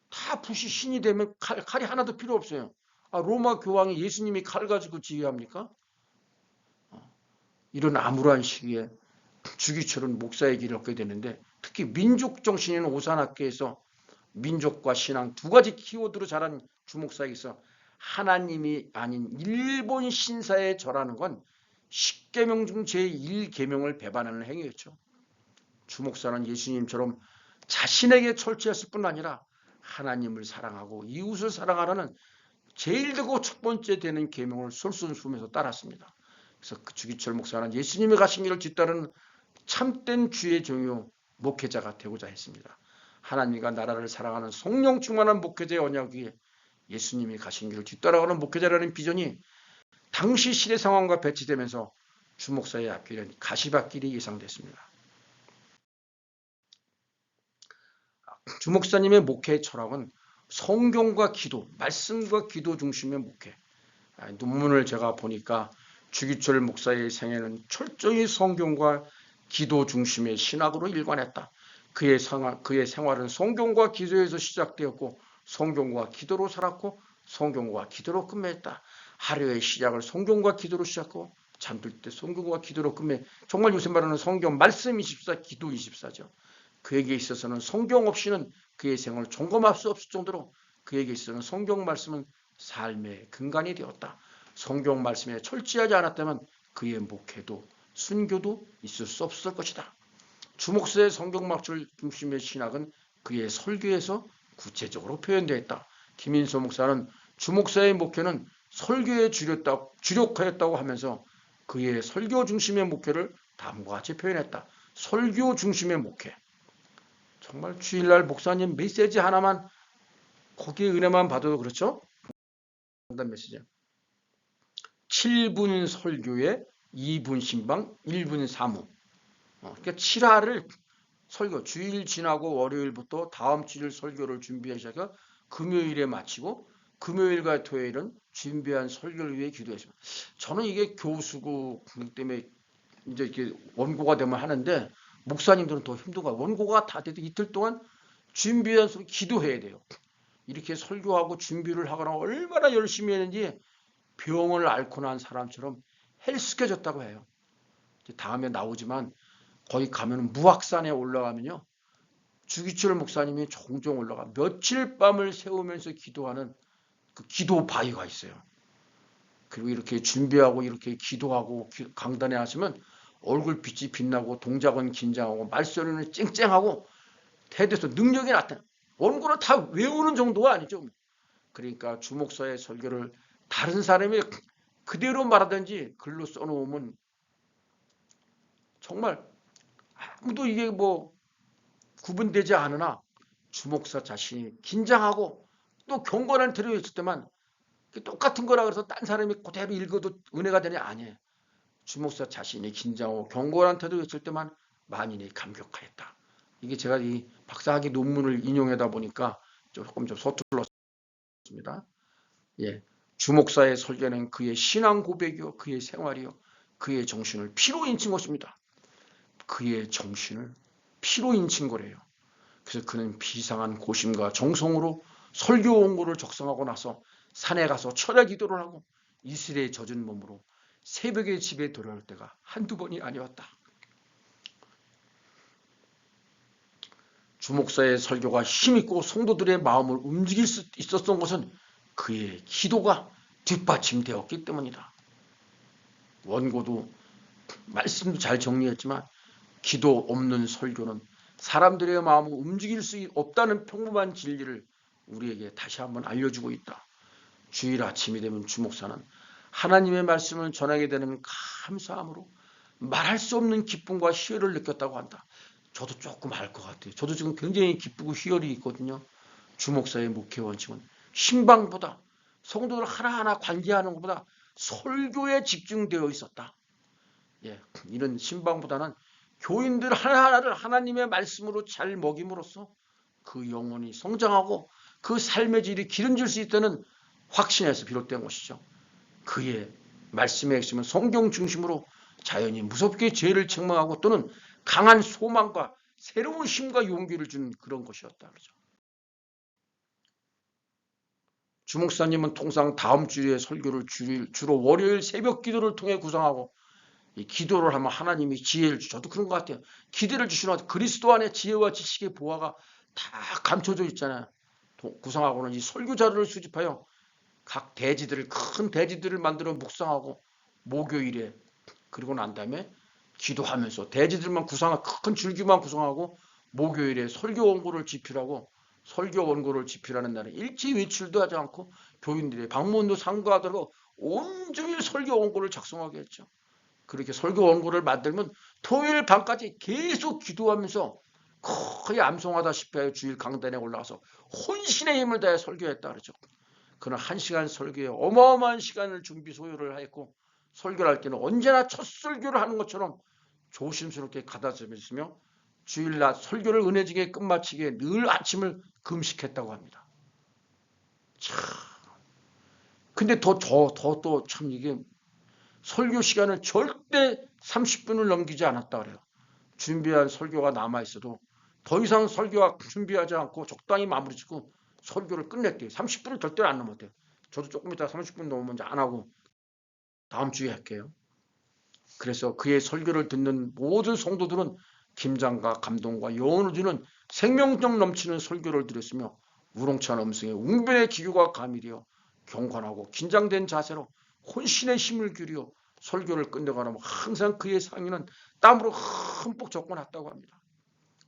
다 붓이 신이 되면 칼이 하나도 필요 없어요. 로마 교황이 예수님이 칼 가지고 지휘합니까? 이런 암울한 시기에 주기철은 목사의 길을 얻게 되는데, 특히 민족 정신인 오산학교에서 민족과 신앙 두 가지 키워드로 자란 주목사에게서 하나님이 아닌 일본 신사에 절하는 건 10계명 중 제1계명을 배반하는 행위였죠. 주목사는 예수님처럼 자신에게 철저했을 뿐 아니라 하나님을 사랑하고 이웃을 사랑하라는 제일 되고 첫 번째 되는 계명을 솔선수범해서 따랐습니다. 그래서 그 주기철 목사는 예수님이 가신 길을 뒤따르는 참된 주의 종요 목회자가 되고자 했습니다. 하나님과 나라를 사랑하는 성령 충만한 목회자의 언약 위에 예수님이 가신 길을 뒤따라가는 목회자라는 비전이 당시 시대 상황과 배치되면서 주목사의 앞길은 가시밭길이 예상됐습니다. 주목사님의 목회 철학은 성경과 기도, 말씀과 기도 중심의 목회. 논문을 제가 보니까 주기철 목사의 생애는 철저히 성경과 기도 중심의 신학으로 일관했다. 그의 생활은 성경과 기도에서 시작되었고 성경과 기도로 살았고 성경과 기도로 끝맺었다. 하루의 시작을 성경과 기도로 시작하고 잠들 때 성경과 기도로 끝내. 정말 요새 말하는 성경 말씀 24, 기도 24죠. 그에게 있어서는 성경 없이는 그의 생을 점검할 수 없을 정도로 그에게 있어서는 성경 말씀은 삶의 근간이 되었다. 성경 말씀에 철저하지 않았다면 그의 목회도 순교도 있을 수 없을 것이다. 주목사의 성경 말씀 중심의 신학은 그의 설교에서 구체적으로 표현되어 있다. 김인소 목사는 주목사의 목회는 설교에 주력하였다고 하면서 그의 설교 중심의 목회를 다음과 같이 표현했다. 설교 중심의 목회. 정말 주일날 목사님 메시지 하나만 거기에 은혜만 받아도 그렇죠? 메시지. 7분 설교에 2분 신방, 1분 사무. 그러니까 7화를 설교, 주일 지나고 월요일부터 다음 주일 설교를 준비하기 시작해서 금요일에 마치고 금요일과 토요일은 준비한 설교를 위해 기도했습니다. 저는 이게 교수고 때문에 이제 이렇게 원고가 되면 하는데 목사님들은 더 힘들어요. 원고가 다 돼도 이틀 동안 준비한 설교 기도해야 돼요. 이렇게 설교하고 준비를 하거나 얼마나 열심히 했는지 병을 앓고 난 사람처럼 헬스케졌다고 해요. 다음에 나오지만 거기 가면 무악산에 올라가면요. 주기철 목사님이 종종 올라가 며칠 밤을 새우면서 기도하는 그 기도 바위가 있어요. 그리고 이렇게 준비하고 이렇게 기도하고 강단에 하시면 얼굴빛이 빛나고 동작은 긴장하고 말소리는 쨍쨍하고 대대서 능력이 나타나. 원고는 다 외우는 정도가 아니죠. 그러니까 주목사의 설교를 다른 사람이 그대로 말하든지 글로 써놓으면 정말 아무도 이게 뭐 구분되지 않으나 주목사 자신이 긴장하고 또 경건한 태도에 있을 때만 똑같은 거라 그래서 딴 사람이 그대로 읽어도 은혜가 되냐? 아니에요. 주목사 자신이 긴장하고 경건한 태도에 있을 때만 만인이 감격하였다. 이게 제가 이 박사학위 논문을 인용하다 보니까 조금 좀 서툴렀습니다. 예, 주목사의 설교는 그의 신앙 고백이요, 그의 생활이요, 그의 정신을 피로 인친 것입니다. 그의 정신을 피로 인친 거래요. 그래서 그는 비상한 고심과 정성으로 설교 원고를 작성하고 나서 산에 가서 철야 기도를 하고 이슬에 젖은 몸으로 새벽에 집에 돌아올 때가 한두 번이 아니었다. 주목사의 설교가 힘있고 성도들의 마음을 움직일 수 있었던 것은 그의 기도가 뒷받침되었기 때문이다. 원고도 말씀도 잘 정리했지만 기도 없는 설교는 사람들의 마음을 움직일 수 없다는 평범한 진리를 우리에게 다시 한번 알려주고 있다. 주일 아침이 되면 주목사는 하나님의 말씀을 전하게 되는 감사함으로 말할 수 없는 기쁨과 희열을 느꼈다고 한다. 저도 조금 알 것 같아요. 저도 지금 굉장히 기쁘고 희열이 있거든요. 주목사의 목회 원칙은 신방보다 성도들 하나하나 관계하는 것보다 설교에 집중되어 있었다. 이런 신방보다는 교인들 하나하나를 하나님의 말씀으로 잘 먹임으로써 그 영혼이 성장하고 그 삶의 질이 기름질 수 있다는 확신에서 비롯된 것이죠. 그의 말씀의 핵심은 성경 중심으로 자연히 무섭게 죄를 책망하고 또는 강한 소망과 새로운 힘과 용기를 주는 그런 것이었다. 그렇죠. 주목사님은 통상 다음 주일의 설교를 주로 월요일 새벽 기도를 통해 구성하고 이 기도를 하면 하나님이 지혜를 주셔. 저도 그런 것 같아요. 기대를 주시는 그리스도 안에 지혜와 지식의 보화가 다 감춰져 있잖아요. 구성하고는 이 설교 자료를 수집하여 각 대지들을 큰 대지들을 만들어 묵상하고 목요일에 그리고 난 다음에 기도하면서 대지들만 구성한 큰 줄기만 구성하고 목요일에 설교 원고를 집필하고 설교 원고를 집필하는 날에 일체 외출도 하지 않고 교인들의 방문도 상고하도록 온종일 설교 원고를 작성하게 했죠. 그렇게 설교 원고를 만들면 토요일 밤까지 계속 기도하면서 거의 암송하다시피 하여 주일 강단에 올라가서 혼신의 힘을 다해 설교했다 그러죠. 그는 1시간 설교에 어마어마한 시간을 준비 소요를 했고 설교를 할 때는 언제나 첫 설교를 하는 것처럼 조심스럽게 가다듬었으며 주일날 설교를 은혜지게 끝마치기에 늘 아침을 금식했다고 합니다. 참. 근데 또 참 이게 설교 시간을 절대 30분을 넘기지 않았다 그래요. 준비한 설교가 남아있어도 더 이상 설교가 준비하지 않고 적당히 마무리 짓고 설교를 끝냈대요. 30분을 절대로 안 넘었대요. 저도 조금 이따 30분 넘으면 이제 안 하고 다음 주에 할게요. 그래서 그의 설교를 듣는 모든 성도들은 김장과 감동과 영혼을 주는 생명력 넘치는 설교를 들었으며 우렁찬 음성에 웅변의 기교가 가미되어 경건하고 긴장된 자세로 혼신의 힘을 기울여 설교를 끝내가면 항상 그의 상의는 땀으로 흠뻑 젖어났다고 합니다.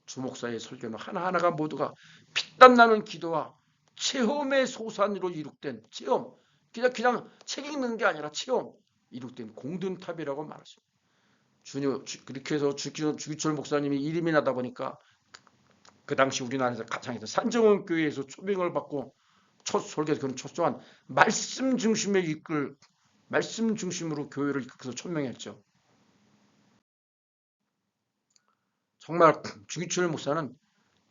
주목사의 설교는 하나하나가 모두가 피땀나는 기도와 체험의 소산으로 이룩된 체험, 그냥 책 읽는 게 아니라 체험, 이룩된 공든탑이라고 말했습니다. 그렇게 해서 주기철 목사님이 이름이 나다 보니까 그 당시 우리나라에서 가창에서 산정원 교회에서 초빙을 받고 첫 설교에서 그런 초조한 말씀 중심의 말씀 중심으로 교회를 이끌어서 천명했죠. 정말 주기철 목사는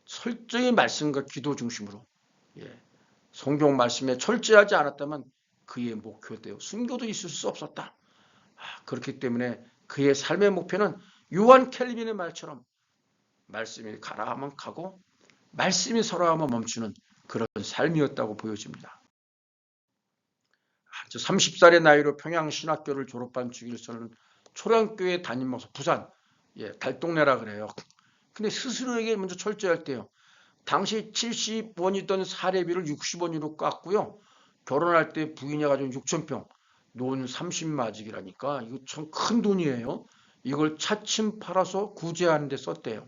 철저히 말씀과 기도 중심으로 성경 말씀에 철저하지 않았다면 그의 목표대로 순교도 있을 수 없었다. 그렇기 때문에 그의 삶의 목표는 요한 켈빈의 말처럼 말씀이 가라 하면 가고 말씀이 서라 하면 멈추는 그런 삶이었다고 보여집니다. 30살의 나이로 평양신학교를 졸업한 주기철은 초량교회 담임목사 부산 달동네라 그래요. 근데 스스로에게 먼저 철저할 때요. 당시 70원이던 사례비를 60원으로 깎고요. 결혼할 때 부인이 가지고 6,000평 논 30마직이라니까 이거 참 큰 돈이에요. 이걸 차츰 팔아서 구제하는 데 썼대요.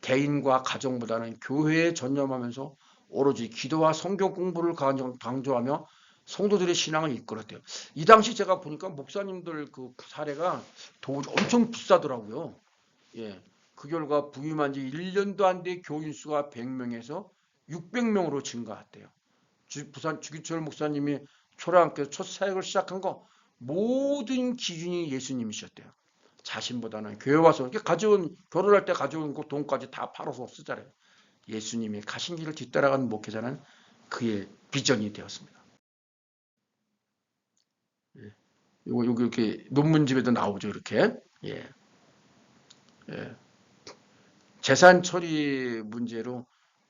개인과 가정보다는 교회에 전념하면서 오로지 기도와 성경 공부를 강조하며 성도들의 신앙을 이끌었대요. 이 당시 제가 보니까 목사님들 그 사례가 엄청 비싸더라고요. 그 결과 부임한 지 1년도 안 돼 교인 수가 100명에서 600명으로 증가했대요. 부산 주기철 목사님이 초라함께서 첫 사역을 시작한 거 모든 기준이 예수님이셨대요. 자신보다는 교회 와서 가져온 결혼할 때 가져온 그 돈까지 다 팔아서 쓰자래요. 예수님이 가신 길을 뒤따라가는 목회자는 그의 비전이 되었습니다. 여기 이렇게 논문집에도 나오죠. 이렇게 재산 처리 문제로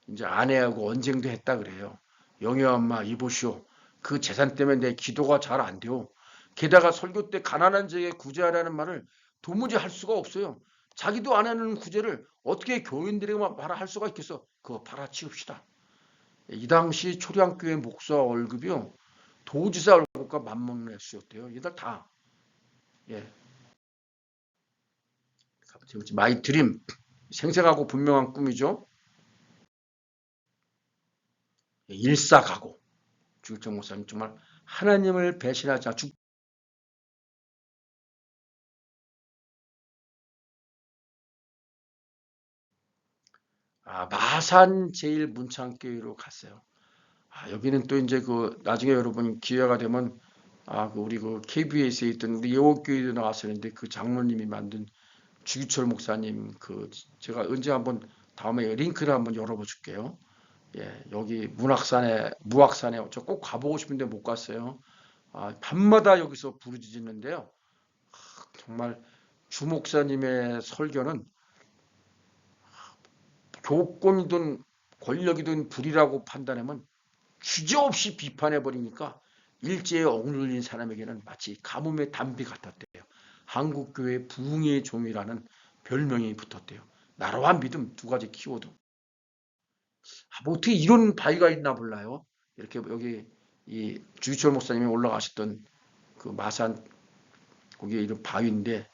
이제 아내하고 언쟁도 했다 그래요. 영희 엄마 이보시오. 그 재산 때문에 내 기도가 잘 안 돼요. 게다가 설교 때 가난한 자에게 구제하라는 말을 도무지 할 수가 없어요. 자기도 안 하는 구제를 어떻게 교인들에게만 할 수가 있겠어. 그거 팔아치웁시다. 이 당시 초량교회 목사 월급이요. 도지사 월급 것과 맞먹는 수였대요. 얘들 다. 예. 마이 드림. 생생하고 분명한 꿈이죠. 예, 일사각오. 주일정 목사님 정말 하나님을 배신하지 않고 마산 제일문창교회로 갔어요. 여기는 또 이제 나중에 여러분 기회가 되면 우리 KBS에 있던 우리 예원교회도 나왔었는데 그 장로님이 만든 주기철 목사님 제가 언제 한번 다음에 링크를 한번 열어봐 줄게요. 예, 여기 무악산에 저 꼭 가보고 싶은데 못 갔어요. 밤마다 여기서 부르짖는데요. 정말 주 목사님의 설교는 교권이든 권력이든 불이라고 판단하면 주저없이 비판해 버리니까 일제에 억눌린 사람에게는 마치 가뭄의 단비 같았대요. 한국교회 부흥의 종이라는 별명이 붙었대요. 나라와 믿음 두 가지 키워드. 뭐 어떻게 이런 바위가 있나 몰라요. 이렇게 여기 이 주기철 목사님이 올라가셨던 그 마산 거기에 이런 바위인데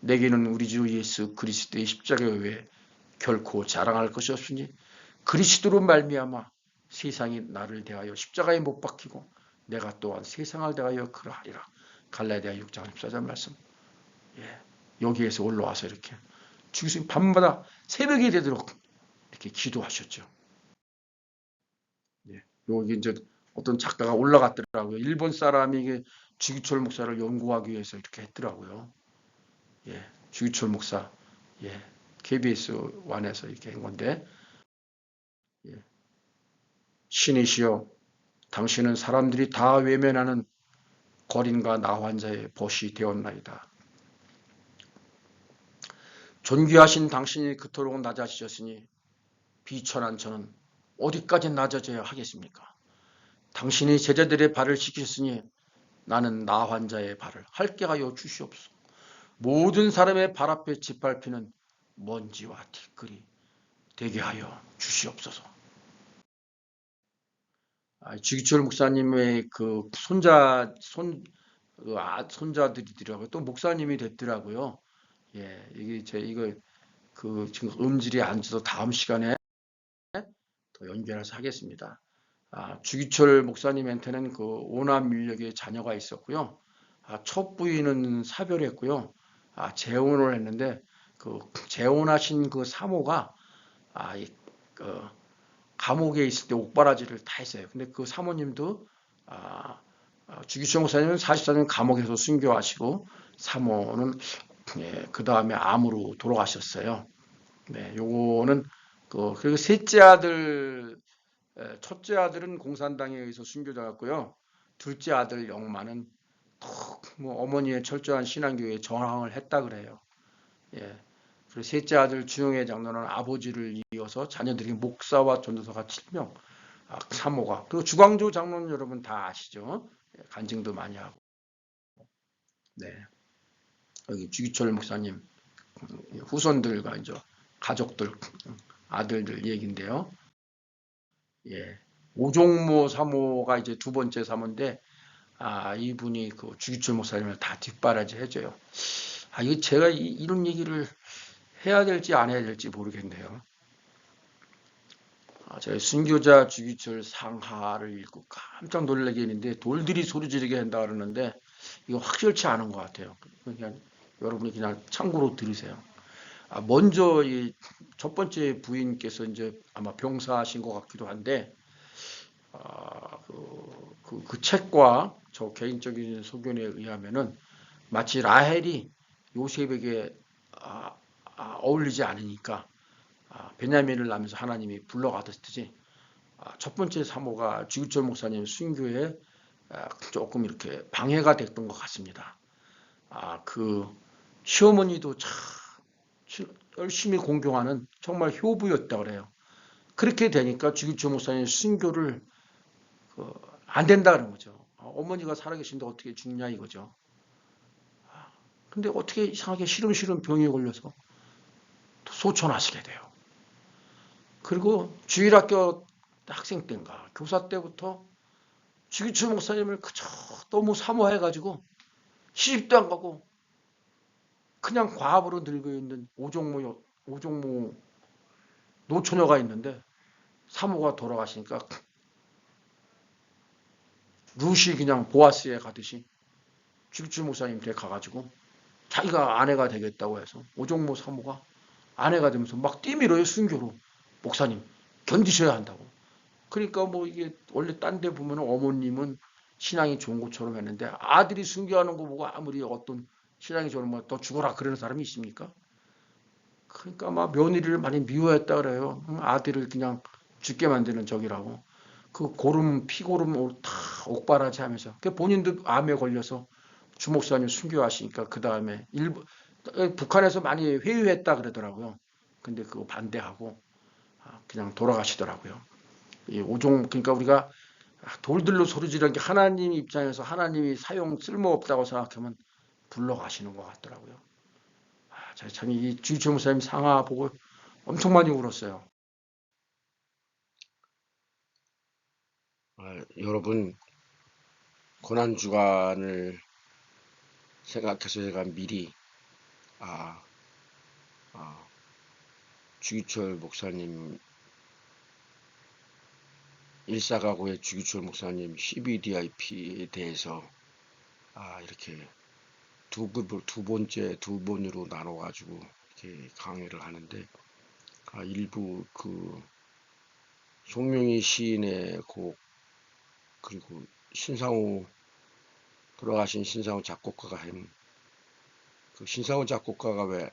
내게는 우리 주 예수 그리스도의 십자가 외에 결코 자랑할 것이 없으니 그리스도로 말미암아 세상이 나를 대하여 십자가에 못 박히고 내가 또한 세상을 대하여 그러하리라. 갈라디아 6장 14절 말씀. 예, 여기에서 올라와서 이렇게 주기수님 밤마다 새벽이 되도록 이렇게 기도하셨죠. 예, 여기 이제 어떤 작가가 올라갔더라고요. 일본 사람이 주기철 목사를 연구하기 위해서 이렇게 했더라고요. 예, 주기철 목사, 예, KBS 완에서 이렇게 한 건데, 예, 신이시여, 당신은 사람들이 다 외면하는 거린과 나환자의 벗이 되었나이다. 존귀하신 당신이 그토록 낮아지셨으니 비천한 저는 어디까지 낮아져야 하겠습니까? 당신이 제자들의 발을 씻기셨으니 나는 나환자의 발을 핥게 하여 주시옵소서. 모든 사람의 발 앞에 짓밟히는 먼지와 티끌이 되게 하여 주시옵소서. 주기철 목사님의 손자들이더라고요. 또 목사님이 됐더라고요. 예, 이거 지금 음질이 안 좋아서 다음 시간에 더 연결해서 하겠습니다. 주기철 목사님한테는 오남 밀력의 자녀가 있었고요. 첫 부인은 사별했고요. 재혼을 했는데 재혼하신 사모가 감옥에 있을 때 옥바라지를 다 했어요. 근데 그 사모님도 주기철 목사님은 44년 감옥에서 순교하시고 사모는 그 다음에 암으로 돌아가셨어요. 네, 요거는 그리고 첫째 아들은 공산당에 의해서 순교자였고요. 둘째 아들 영만은 어머니의 철저한 신앙교회에 저항을 했다 그래요. 예. 그리고 셋째 아들 주영애 장로는 아버지를 이어서 자녀들이 목사와 전도사가 7명, 사모가. 그리고 주광조 장로는 여러분 다 아시죠? 간증도 많이 하고. 네. 여기 주기철 목사님 후손들과 이제 가족들, 아들들 얘기인데요. 예. 오종모 사모가 이제 두 번째 사모인데, 이분이 주기철 목사님을 다 뒷바라지 해줘요. 이거 제가 이런 얘기를 해야 될지 안 해야 될지 모르겠네요. 제가 순교자 주기철 상하를 읽고 깜짝 놀라게 했는데 돌들이 소리 지르게 한다 그러는데 이거 확실치 않은 것 같아요. 그냥 여러분이 그냥 참고로 들으세요. 먼저 첫 번째 부인께서 이제 아마 병사하신 것 같기도 한데 그 책과 저 개인적인 소견에 의하면은 마치 라헬이 요셉에게 어울리지 않으니까 베냐민을 낳으면서 하나님이 불러가듯이 첫 번째 사모가 주기철 목사님 순교에 조금 이렇게 방해가 됐던 것 같습니다. 그 시어머니도 참 열심히 공경하는 정말 효부였다 그래요. 그렇게 되니까 주기철 목사님 순교를 안 된다 그런 거죠. 어머니가 살아계신데 어떻게 죽냐 이거죠. 근데 어떻게 이상하게 시름시름 병에 걸려서 소천하시게 돼요. 그리고 주일학교 학생 때인가 교사 때부터 주기철 목사님을 그저 너무 사모해가지고 시집도 안 가고 그냥 과부로 늙어 있는 오종모 노처녀가 있는데 사모가 돌아가시니까 루시 그냥 보아스에 가듯이 주기철 목사님 댁 가가지고 자기가 아내가 되겠다고 해서 오종모 사모가 아내가 되면서 막 뛰밀어요. 순교로. 목사님 견디셔야 한다고. 그러니까 뭐 이게 원래 딴 데 보면 어머님은 신앙이 좋은 것처럼 했는데 아들이 순교하는 거 보고 아무리 어떤 신앙이 좋은 뭐 더 죽어라 그러는 사람이 있습니까? 그러니까 막 며느리를 많이 미워했다 그래요. 아들을 그냥 죽게 만드는 적이라고. 그 피고름 다 옥바라지 하면서. 그 본인도 암에 걸려서 주목사님 순교하시니까 그 다음에 북한에서 많이 회유했다 그러더라고요. 근데 그거 반대하고 그냥 돌아가시더라고요. 그러니까 우리가 돌들로 소리 지르는 게 하나님 입장에서 하나님이 쓸모없다고 생각하면 불러가시는 것 같더라고요. 제가 참 이 주기철 목사님 상하 보고 엄청 많이 울었어요. 여러분, 고난주간을 생각해서 제가 미리 주기철 목사님 일사가고의 주기철 목사님 CBDIP에 대해서 이렇게 두 번으로 나눠가지고 이렇게 강의를 하는데 일부 그 송명희 시인의 곡 그리고 돌아가신 신상우 작곡가가 그 신상우 작곡가가 왜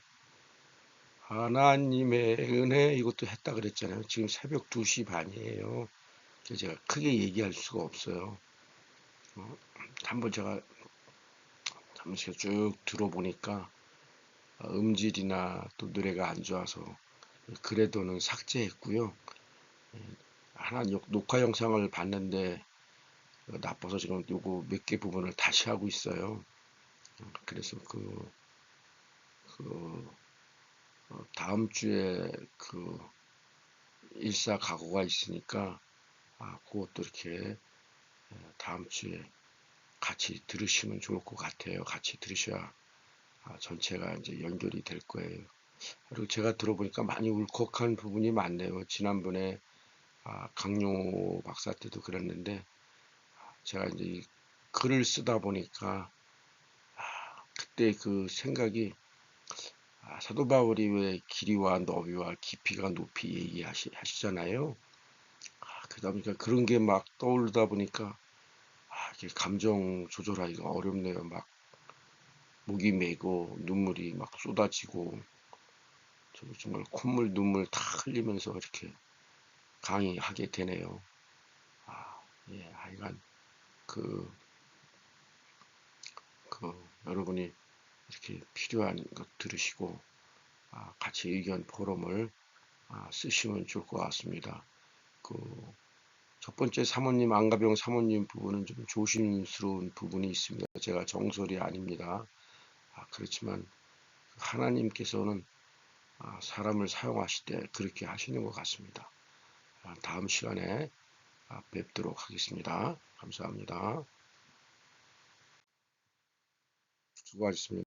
하나님의 은혜 이것도 했다 그랬잖아요. 지금 새벽 2시 반이에요. 제가 크게 얘기할 수가 없어요. 한번 제가 쭉 들어보니까 음질이나 또 노래가 안 좋아서 그래도는 삭제했고요. 하나 녹화 영상을 봤는데 나빠서 지금 요거 몇 개 부분을 다시 하고 있어요. 그래서 다음 주에 그 일사각오가 있으니까 그것도 이렇게 다음 주에 같이 들으시면 좋을 것 같아요. 같이 들으셔야 전체가 이제 연결이 될 거예요. 그리고 제가 들어보니까 많이 울컥한 부분이 많네요. 지난번에 강용호 박사 때도 그랬는데 제가 이제 이 글을 쓰다 보니까 그때 그 생각이 사도 바울이 왜 길이와 너비와 깊이가 높이 얘기하시잖아요. 그러다 보니까 그런 게 막 떠오르다 보니까 이게 감정 조절하기가 어렵네요. 막 목이 메고 눈물이 막 쏟아지고 정말 콧물 눈물 다 흘리면서 이렇게 강의하게 되네요. 예, 하여간 여러분이 이렇게 필요한 것 들으시고 같이 의견 포럼을 쓰시면 좋을 것 같습니다. 첫 번째 사모님 안가병 사모님 부분은 좀 조심스러운 부분이 있습니다. 제가 정설이 아닙니다. 그렇지만 하나님께서는 사람을 사용하실 때 그렇게 하시는 것 같습니다. 다음 시간에 뵙도록 하겠습니다. 감사합니다. 수고하셨습니다.